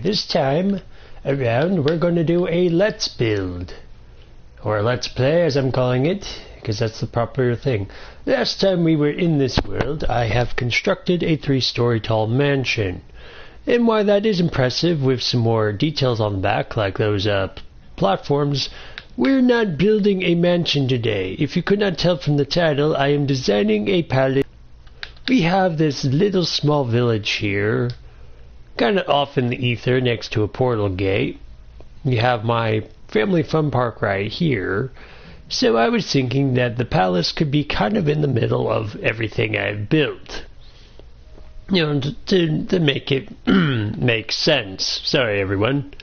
This time around we're going to do a let's build, or let's play as I'm calling it, because that's the proper thing. Last time we were in this world, I have constructed a 3-story tall mansion. And while that is impressive with some more details on the back, like those platforms, we're not building a mansion today. If you could not tell from the title, I am designing a palace. We have this little small village here, kind of off in the ether next to a portal gate. You have my family fun park right here. So I was thinking that the palace could be kind of in the middle of everything I've built. You know, to make it make sense. Sorry, everyone.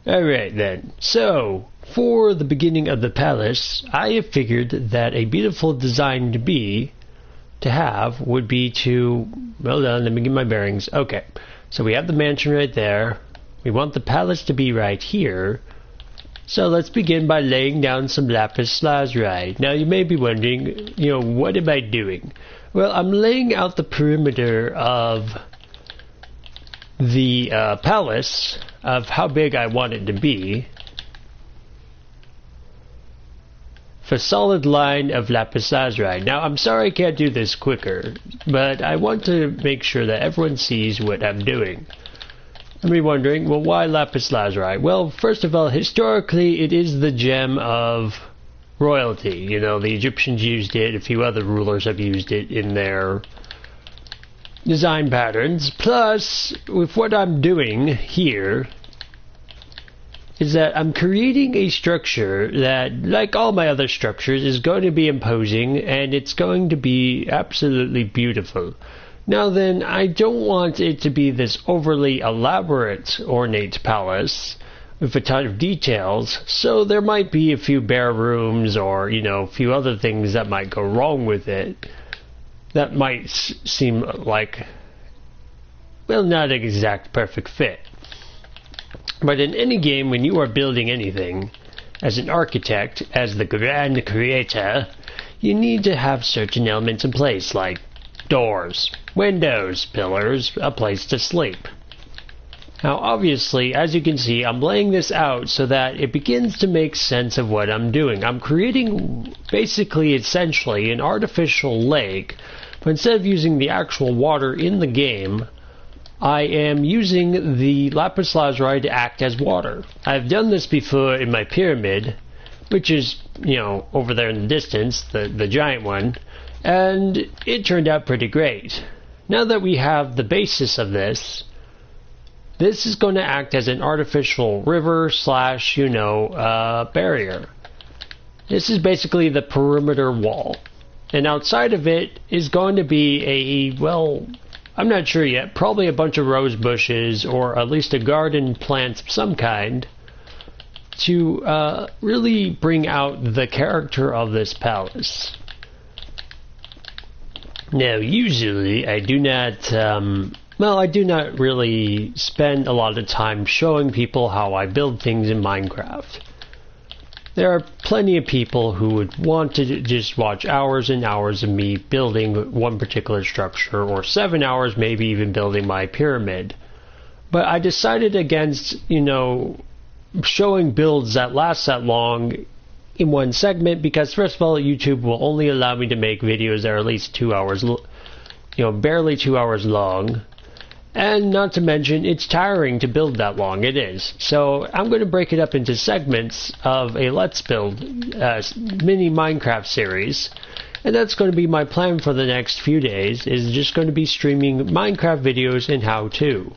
Alright then. So, for the beginning of the palace, I have figured that a beautiful design to have would be to, hold on, let me get my bearings. Okay, so we have the mansion right there. We want the palace to be right here. So let's begin by laying down some lapis lazuli. Now you may be wondering, you know, what am I doing? Well, I'm laying out the perimeter of the palace, of how big I want it to be. For solid line of lapis lazuli. Now, I'm sorry I can't do this quicker, but I want to make sure that everyone sees what I'm doing. You may be wondering, well, why lapis lazuli? Well, first of all, historically, it is the gem of royalty. You know, the Egyptians used it, a few other rulers have used it in their design patterns. Plus, with what I'm doing here, is that I'm creating a structure that, like all my other structures, is going to be imposing, and it's going to be absolutely beautiful. Now then, I don't want it to be this overly elaborate, ornate palace with a ton of details, so there might be a few bare rooms or, you know, a few other things that might go wrong with it. That might seem like, well, not an exact perfect fit. But in any game, when you are building anything, as an architect, as the grand creator, you need to have certain elements in place, like doors, windows, pillars, a place to sleep. Now, obviously, as you can see, I'm laying this out so that it begins to make sense of what I'm doing. I'm creating, basically, essentially, an artificial lake, but instead of using the actual water in the game, I am using the lapis lazuli to act as water. I've done this before in my pyramid, which is, you know, over there in the distance, the giant one, and it turned out pretty great. Now that we have the basis of this is going to act as an artificial river slash, you know, barrier. This is basically the perimeter wall. And outside of it is going to be a, well, I'm not sure yet, probably a bunch of rose bushes or at least a garden plant of some kind to really bring out the character of this palace. Now, usually I do not, I do not really spend a lot of time showing people how I build things in Minecraft. There are plenty of people who would want to just watch hours and hours of me building one particular structure, or 7 hours maybe even building my pyramid. But I decided against, you know, showing builds that last that long in one segment, because first of all, YouTube will only allow me to make videos that are at least 2 hours, you know, barely 2 hours long. And not to mention, it's tiring to build that long. It is. So I'm going to break it up into segments of a Let's Build mini Minecraft series. And that's going to be my plan for the next few days, is just going to be streaming Minecraft videos and how-to.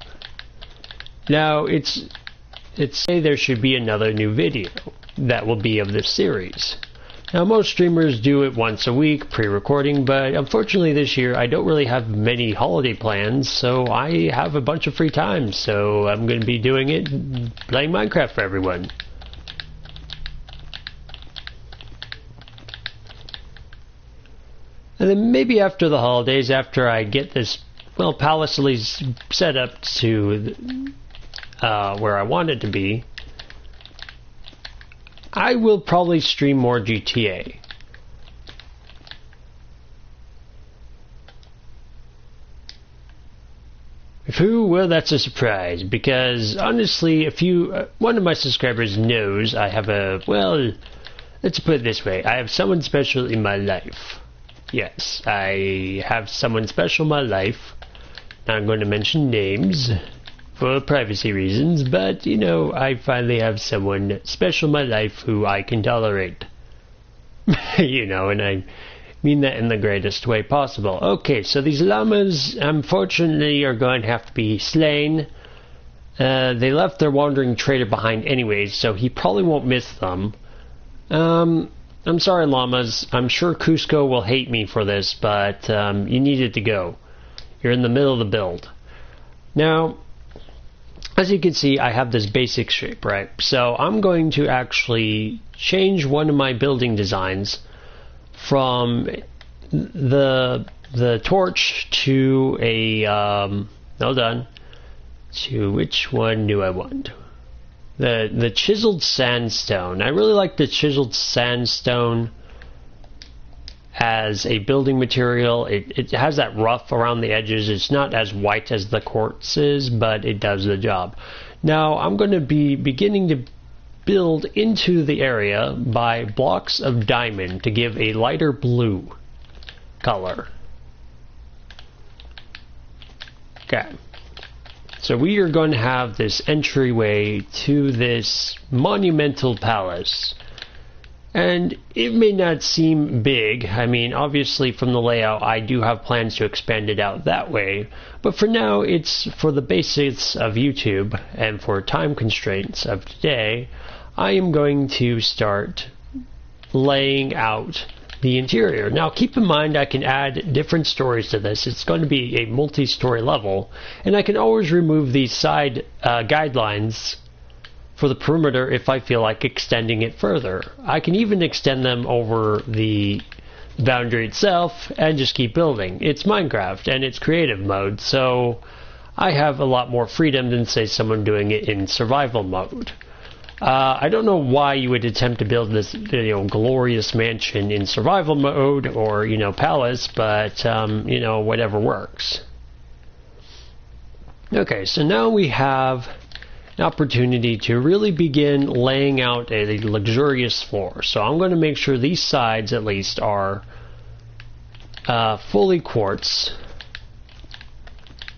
Now, it's say there should be another new video that will be of this series. Now, most streamers do it once a week, pre-recording, but unfortunately this year I don't really have many holiday plans, so I have a bunch of free time, so I'm going to be doing it, playing Minecraft for everyone. And then maybe after the holidays, after I get this, well, palace at least set up to where I want it to be, I will probably stream more GTA. Who? Well, that's a surprise, because honestly, one of my subscribers knows I have well, let's put it this way, I have someone special in my life. Yes, I have someone special in my life. Not going to mention names for privacy reasons, but, you know, I finally have someone special in my life who I can tolerate. You know, and I mean that in the greatest way possible. Okay, so these llamas, unfortunately, are going to have to be slain. They left their wandering trader behind anyways, so he probably won't miss them. I'm sorry, llamas. I'm sure Cusco will hate me for this, but you needed to go. You're in the middle of the build. Now, as you can see, I have this basic shape, right? So I'm going to actually change one of my building designs from the torch to a hold on, to which one do I want? The chiseled sandstone. I really like the chiseled sandstone as a building material. It has that rough around the edges. It's not as white as the quartz is, but it does the job. Now I'm going to be beginning to build into the area by blocks of diamond to give a lighter blue color. Okay. So we are going to have this entryway to this monumental palace. And it may not seem big. I mean, obviously from the layout, I do have plans to expand it out that way. But for now, it's for the basics of YouTube and for time constraints of today, I am going to start laying out the interior. Now, keep in mind, I can add different stories to this. It's going to be a multi-story level, and I can always remove these side guidelines for the perimeter if I feel like extending it further. I can even extend them over the boundary itself and just keep building. It's Minecraft and it's creative mode, so I have a lot more freedom than, say, someone doing it in survival mode. I don't know why you would attempt to build this, glorious mansion in survival mode or, palace, but, whatever works. Okay, so now we have an opportunity to really begin laying out a luxurious floor. So I'm going to make sure these sides, at least, are fully quartz.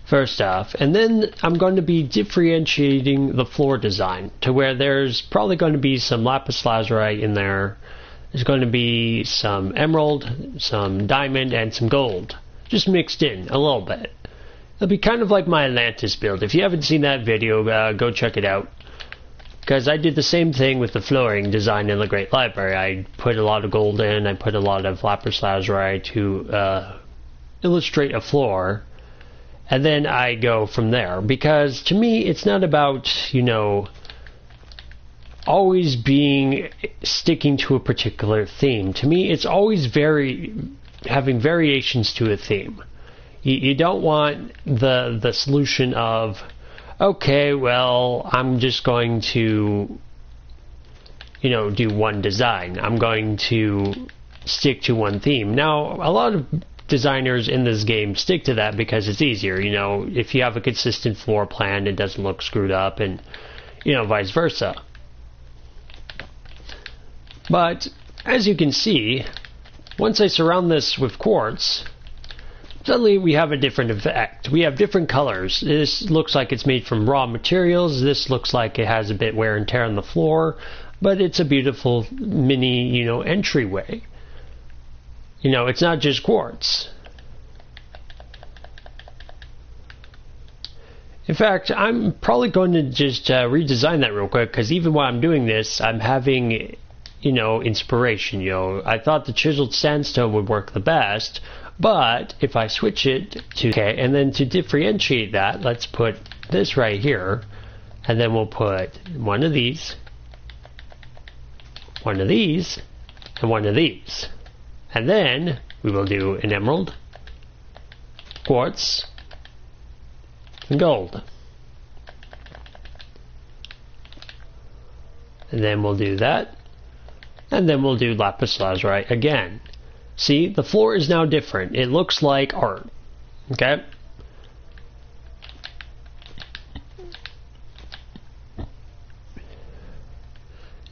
First off, and then I'm going to be differentiating the floor design to where there's probably going to be some lapis lazuli in there. There's going to be some emerald, some diamond, and some gold, just mixed in a little bit. It'll be kind of like my Atlantis build. If you haven't seen that video, go check it out. Because I did the same thing with the flooring design in the Great Library. I put a lot of gold in, I put a lot of lapis lazuli to illustrate a floor. And then I go from there, because to me it's not about, always sticking to a particular theme. To me it's always having variations to a theme. You don't want the solution of, okay, well, I'm just going to, do one design. I'm going to stick to one theme. Now, a lot of designers in this game stick to that because it's easier. If you have a consistent floor plan, it doesn't look screwed up, and vice versa. But as you can see, once I surround this with quartz, suddenly we have a different effect. We have different colors. This looks like it's made from raw materials. This looks like it has a bit wear and tear on the floor, but it's a beautiful mini entryway. It's not just quartz. In fact, I'm probably going to just redesign that real quick, because even while I'm doing this, I'm having, inspiration. I thought the chiseled sandstone would work the best, but if I switch it to, okay, and then to differentiate that, let's put this right here, and then we'll put one of these, and one of these. And then we will do an emerald, quartz, and gold. And then we'll do that. And then we'll do lapis lazuli again. See, the floor is now different. It looks like art. Okay?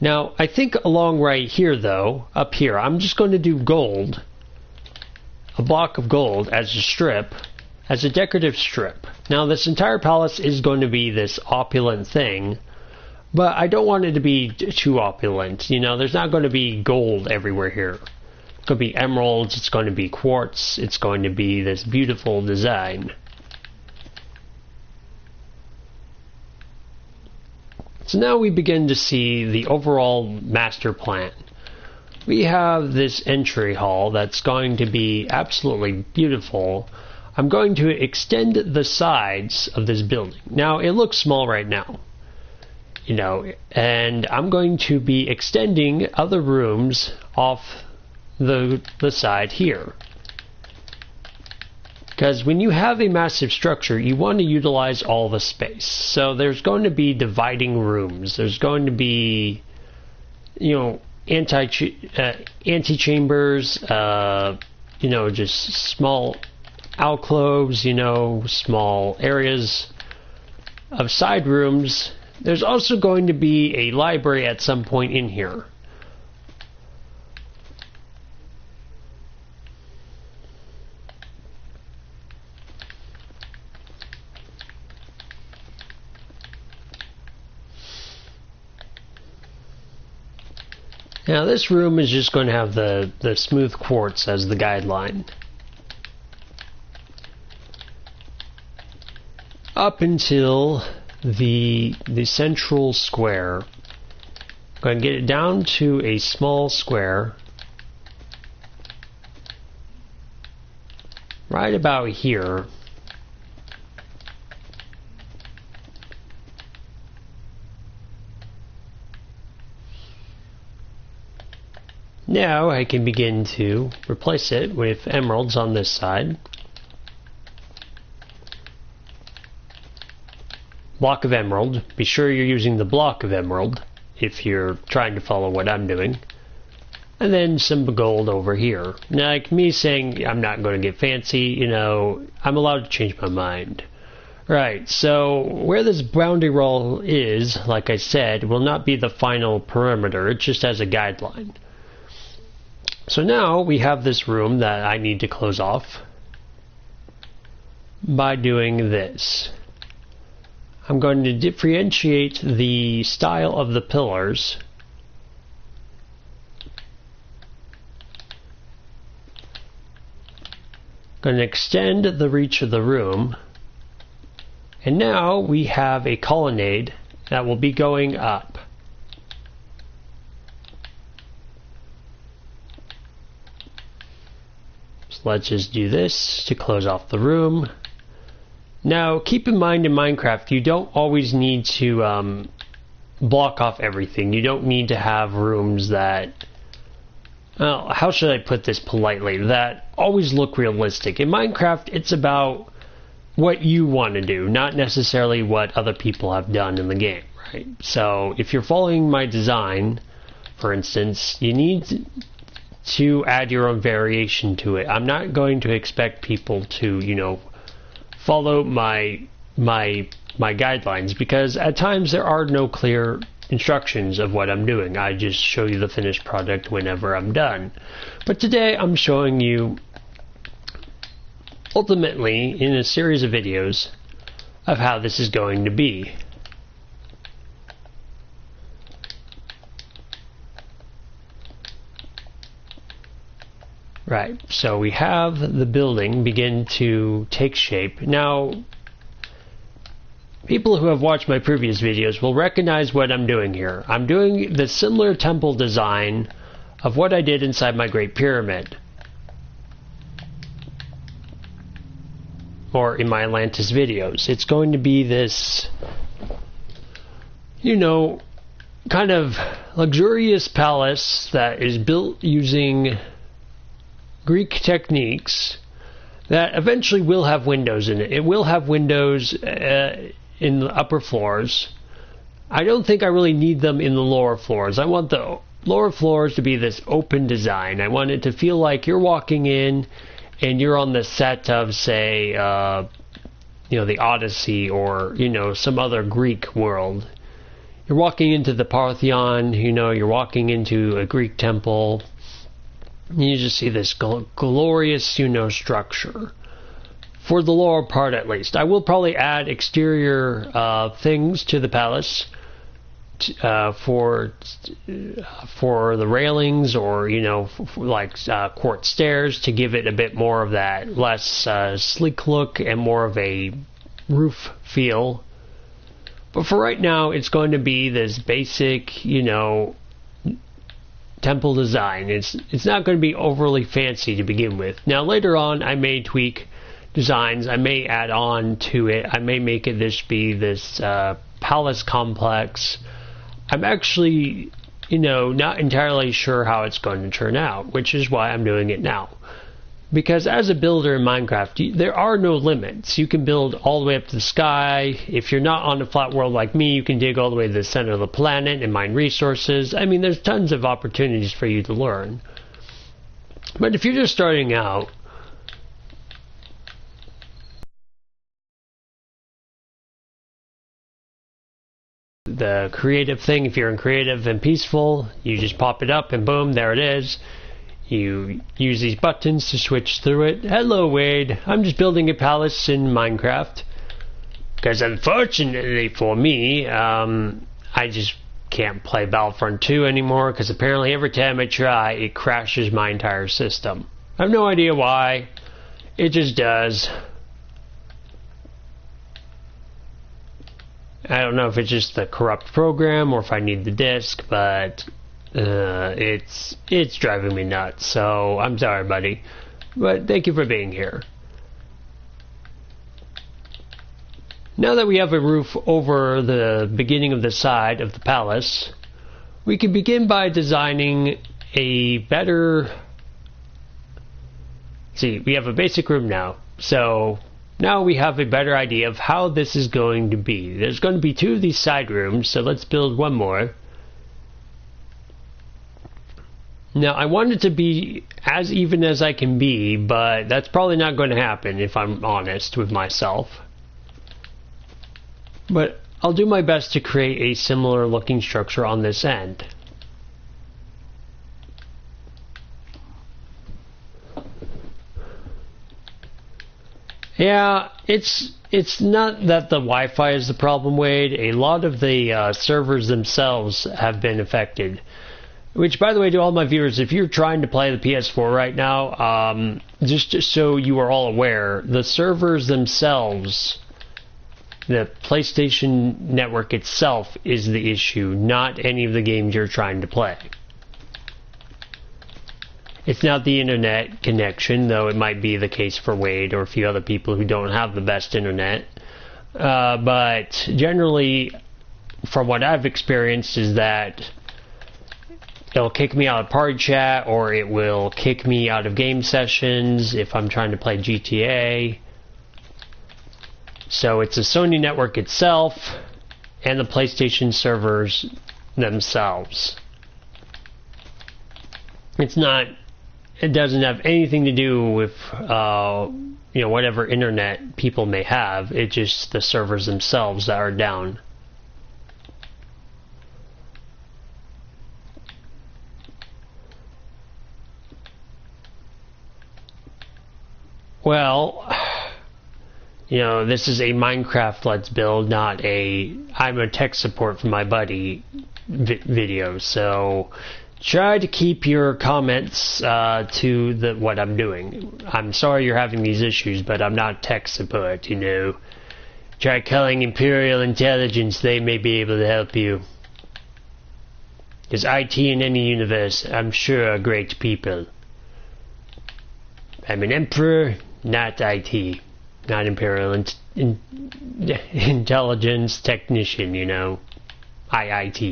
Now, I think along right here, though, up here, I'm just going to do gold, a block of gold as a strip, as a decorative strip. Now, this entire palace is going to be this opulent thing, but I don't want it to be too opulent. You know, there's not going to be gold everywhere here. It's going to be emeralds, it's going to be quartz, it's going to be this beautiful design. So now we begin to see the overall master plan. We have this entry hall that's going to be absolutely beautiful. I'm going to extend the sides of this building. Now, it looks small right now, you know, and I'm going to be extending other rooms off the side here. Because when you have a massive structure, you want to utilize all the space. So there's going to be dividing rooms. There's going to be, you know, antechambers, you know, just small alcoves, you know, small areas of side rooms. There's also going to be a library at some point in here. Now this room is just going to have the smooth quartz as the guideline. Up until the central square. I'm going to get it down to a small square. Right about here. Now I can begin to replace it with emeralds on this side. Block of emerald. Be sure you're using the block of emerald if you're trying to follow what I'm doing. And then some gold over here. Now, like me saying I'm not going to get fancy, you know, I'm allowed to change my mind. Right, so where this boundary wall is, like I said, will not be the final perimeter. It's just as a guideline. So now we have this room that I need to close off by doing this. I'm going to differentiate the style of the pillars. Going to extend the reach of the room. And now we have a colonnade that will be going up. Let's just do this to close off the room. Now, keep in mind in Minecraft, you don't always need to block off everything. You don't need to have rooms that, well, how should I put this politely, that always look realistic. In Minecraft, it's about what you want to do, not necessarily what other people have done in the game, right? So, if you're following my design, for instance, you need to add your own variation to it. I'm not going to expect people to, you know, follow my guidelines, because at times there are no clear instructions of what I'm doing. I just show you the finished product whenever I'm done. But today I'm showing you ultimately in a series of videos of how this is going to be. Right, so we have the building begin to take shape. Now, people who have watched my previous videos will recognize what I'm doing here. I'm doing the similar temple design of what I did inside my Great Pyramid, or in my Atlantis videos. It's going to be this, you know, kind of luxurious palace that is built using Greek techniques that eventually will have windows in it. It will have windows in the upper floors. I don't think I really need them in the lower floors. I want the lower floors to be this open design. I want it to feel like you're walking in and you're on the set of, say, you know, the Odyssey, or, you know, some other Greek world. you're walking into the Parthenon, you know, you're walking into a Greek temple, and you just see this glorious, you know, structure. For the lower part, at least. I will probably add exterior things to the palace for the railings, or, you know, like court stairs, to give it a bit more of that less sleek look and more of a roof feel. But for right now, it's going to be this basic, you know, temple design. It's not going to be overly fancy to begin with. Now later on, I may tweak designs. I may add on to it. I may make it this palace complex. I'm actually, you know, not entirely sure how it's going to turn out, which is why I'm doing it now. Because as a builder in Minecraft, there are no limits. You can build all the way up to the sky. If you're not on a flat world like me, you can dig all the way to the center of the planet and mine resources. I mean, there's tons of opportunities for you to learn. But if you're just starting out, the creative thing, if you're in creative and peaceful, you just pop it up and boom, there it is. You use these buttons to switch through it. Hello, Wade. I'm just building a palace in Minecraft. Because unfortunately for me, I just can't play Battlefront 2 anymore, because apparently every time I try, it crashes my entire system. I have no idea why. It just does. I don't know if it's just the corrupt program or if I need the disk, but it's driving me nuts. So I'm sorry, buddy, but thank you for being here. Now that we have a roof over the beginning of the side of the palace, we can begin by designing a better... See, we have a basic room now, so now we have a better idea of how this is going to be. There's going to be 2 of these side rooms, so let's build one more. Now, I want it to be as even as I can be, but that's probably not going to happen if I'm honest with myself. But I'll do my best to create a similar looking structure on this end. Yeah, it's not that the Wi-Fi is the problem, Wade. A lot of the servers themselves have been affected. Which, by the way, to all my viewers, if you're trying to play the PS4 right now, just so you are all aware, the servers themselves, the PlayStation Network itself is the issue, not any of the games you're trying to play. It's not the internet connection, though it might be the case for Wade or a few other people who don't have the best internet. But generally, from what I've experienced, is that it'll kick me out of party chat, or it will kick me out of game sessions if I'm trying to play GTA. So it's the Sony network itself and the PlayStation servers themselves. It doesn't have anything to do with whatever internet people may have. It's just the servers themselves that are down. Well, this is a Minecraft Let's Build, not a I'm a tech support for my buddy video, so try to keep your comments to what I'm doing. I'm sorry you're having these issues, but I'm not tech support, Try calling Imperial Intelligence, they may be able to help you. Because IT in any universe, I'm sure, are great people. I'm an emperor, not IT. Not Imperial Intelligence Technician, IIT,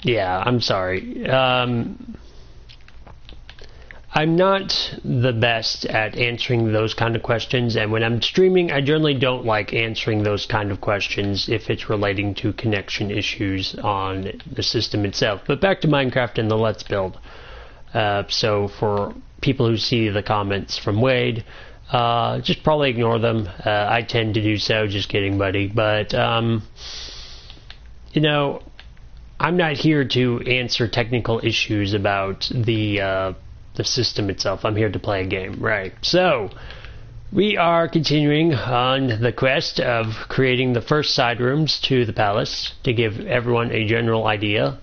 Yeah, I'm sorry. I'm not the best at answering those kind of questions, and when I'm streaming, I generally don't like answering those kind of questions if it's relating to connection issues on the system itself. But back to Minecraft and the Let's Build. So for people who see the comments from Wade, just probably ignore them. I tend to do so. Just kidding, buddy. But you know, I'm not here to answer technical issues about the system itself. I'm here to play a game, right? So we are continuing on the quest of creating the first side rooms to the palace to give everyone a general idea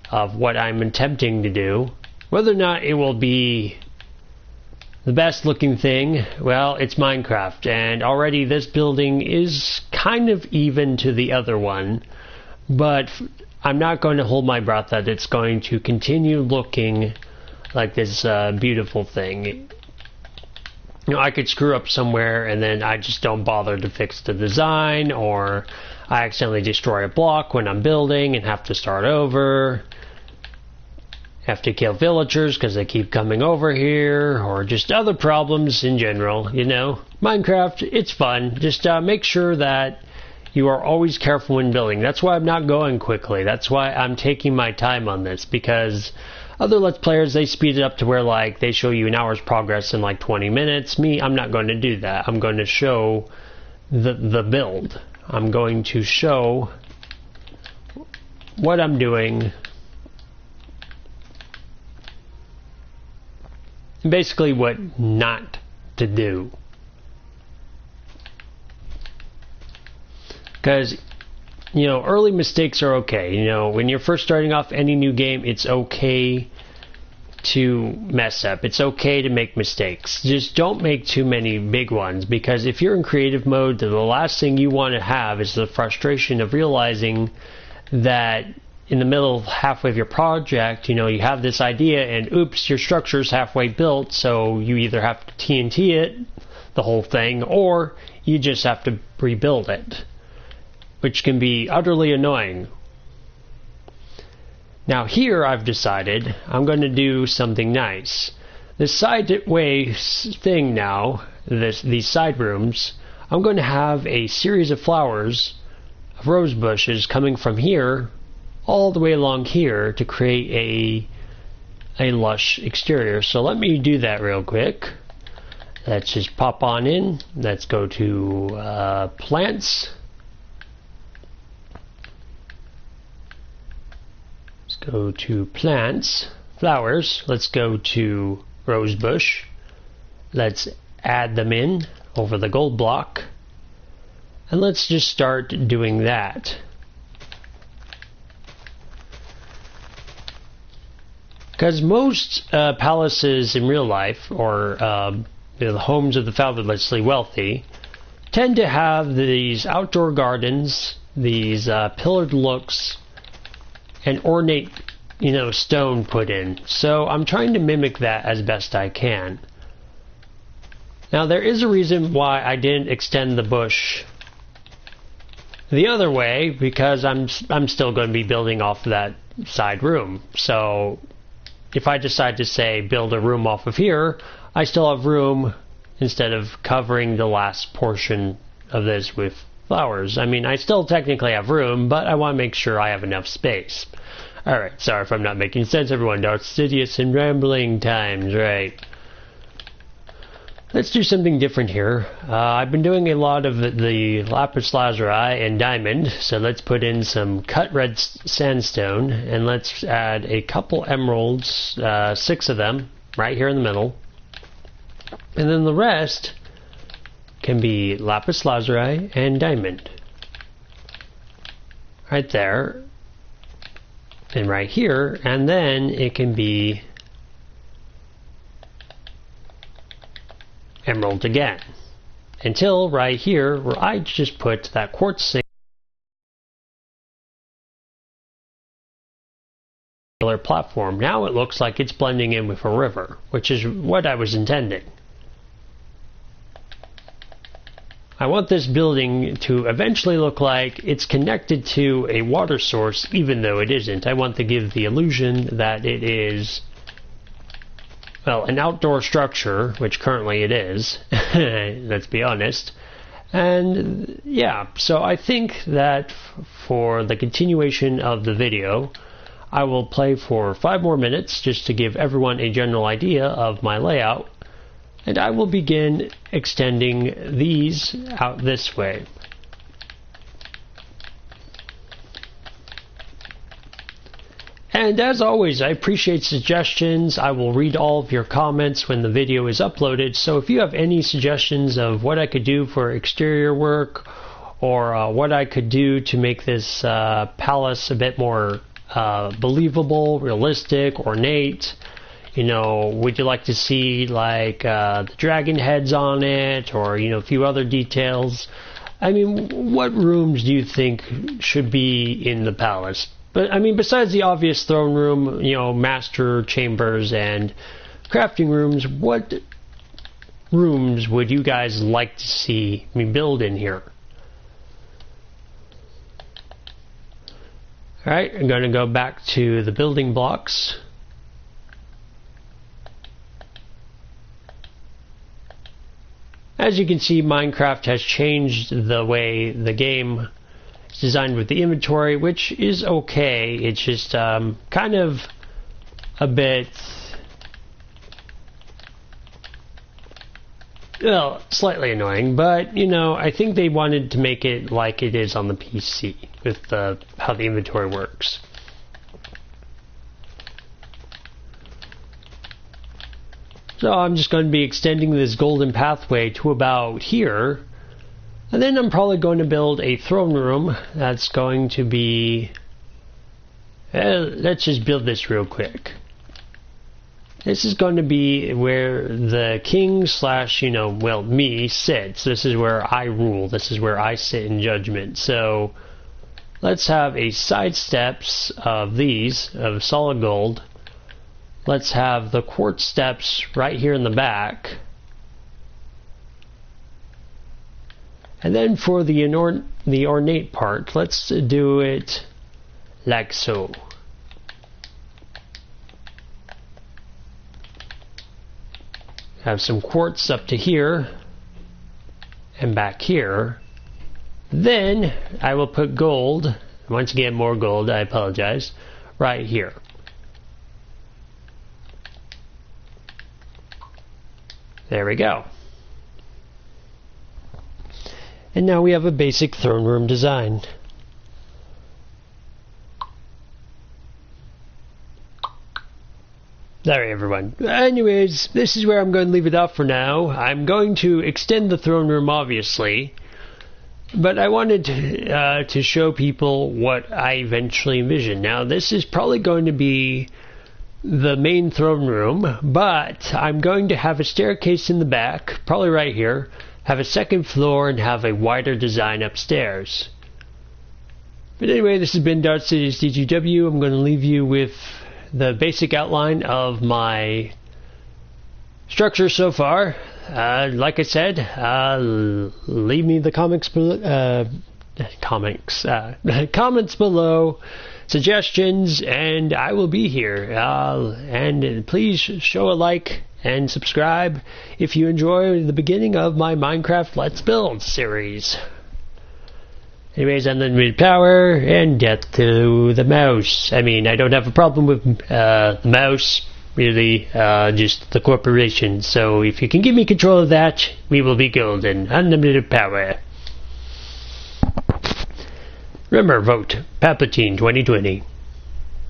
of what I'm attempting to do. Whether or not it will be the best looking thing, well, it's Minecraft, and already this building is kind of even to the other one, but I'm not going to hold my breath that it's going to continue looking like this beautiful thing. You know, I could screw up somewhere and then I just don't bother to fix the design, or I accidentally destroy a block when I'm building and have to start over. Have to kill villagers because they keep coming over here, or just other problems in general, you know. Minecraft, it's fun. Just make sure that you are always careful when building. That's why I'm not going quickly. That's why I'm taking my time on this, because other Let's Players, they speed it up to where, like, they show you an hour's progress in like 20 minutes. Me, I'm not going to do that. I'm going to show the build. I'm going to show what I'm doing. Basically what not to do. Because, you know, early mistakes are okay. You know, when you're first starting off any new game, it's okay to mess up. It's okay to make mistakes. Just don't make too many big ones, because if you're in creative mode, the last thing you want to have is the frustration of realizing that in the middle, halfway of your project, you know, you have this idea and oops, your structure's halfway built, so you either have to TNT it, the whole thing, or you just have to rebuild it, which can be utterly annoying. Now here I've decided I'm going to do something nice. This sideway thing now, these side rooms, I'm going to have a series of flowers, of rose bushes coming from here all the way along here to create a lush exterior. So let me do that real quick. Let's just pop on in. Let's go to plants. Let's go to plants, flowers. Let's go to rose bush. Let's add them in over the gold block. And let's just start doing that. Because most palaces in real life, or you know, the homes of the fabulously wealthy, tend to have these outdoor gardens, these pillared looks, and ornate, you know, stone put in. So I'm trying to mimic that as best I can. Now there is a reason why I didn't extend the bush the other way, because I'm still going to be building off of that side room. So if I decide to, say, build a room off of here, I still have room instead of covering the last portion of this with flowers. I mean, I still technically have room, but I want to make sure I have enough space. Alright, sorry if I'm not making sense, everyone. DarthSidious and rambling times, right. Let's do something different here. I've been doing a lot of the lapis lazuli and diamond, so let's put in some cut red sandstone, and let's add a couple emeralds, 6 of them, right here in the middle. And then the rest can be lapis lazuli and diamond. Right there, and right here, and then it can be emerald again, until right here where I just put that quartz platform. Now it looks like it's blending in with a river, which is what I was intending. I want this building to eventually look like it's connected to a water source, even though it isn't. I want to give the illusion that it is, well, an outdoor structure, which currently it is, let's be honest. And yeah, so I think that for the continuation of the video, I will play for 5 more minutes just to give everyone a general idea of my layout, and I will begin extending these out this way. And as always, I appreciate suggestions. I will read all of your comments when the video is uploaded, so if you have any suggestions of what I could do for exterior work, or what I could do to make this palace a bit more believable, realistic, ornate, you know, would you like to see like the dragon heads on it, or you know, a few other details? I mean, what rooms do you think should be in the palace? But I mean, besides the obvious throne room, you know, master chambers and crafting rooms, what rooms would you guys like to see me build in here? Alright, I'm going to go back to the building blocks. As you can see, Minecraft has changed the way the game is designed with the inventory, which is okay. It's just kind of a bit, well, slightly annoying, but you know, I think they wanted to make it like it is on the PC with how the inventory works. So I'm just going to be extending this golden pathway to about here, and then I'm probably going to build a throne room that's going to be, let's just build this real quick. This is going to be where the king slash, you know, well, me sits. This is where I rule. This is where I sit in judgment. So let's have a side steps of these, of solid gold. Let's have the quartz steps right here in the back. And then for the ornate part, let's do it like so. Have some quartz up to here and back here. Then I will put gold, once again more gold, I apologize, right here. There we go. And now we have a basic throne room design. Sorry everyone. Anyways, this is where I'm going to leave it off for now. I'm going to extend the throne room obviously, but I wanted to show people what I eventually envision. Now this is probably going to be the main throne room, but I'm going to have a staircase in the back, probably right here, have a second floor, and have a wider design upstairs. But anyway, this has been DarthSidious DGW. I'm going to leave you with the basic outline of my structure so far. Like I said, leave me the comments below, suggestions, and I will be here. And please show a like and subscribe if you enjoy the beginning of my Minecraft Let's Build series. Anyways, unlimited power and death to the mouse. I mean, I don't have a problem with the mouse, really, just the corporation. So if you can give me control of that, we will be golden. Unlimited power. Remember, vote Palpatine 2020.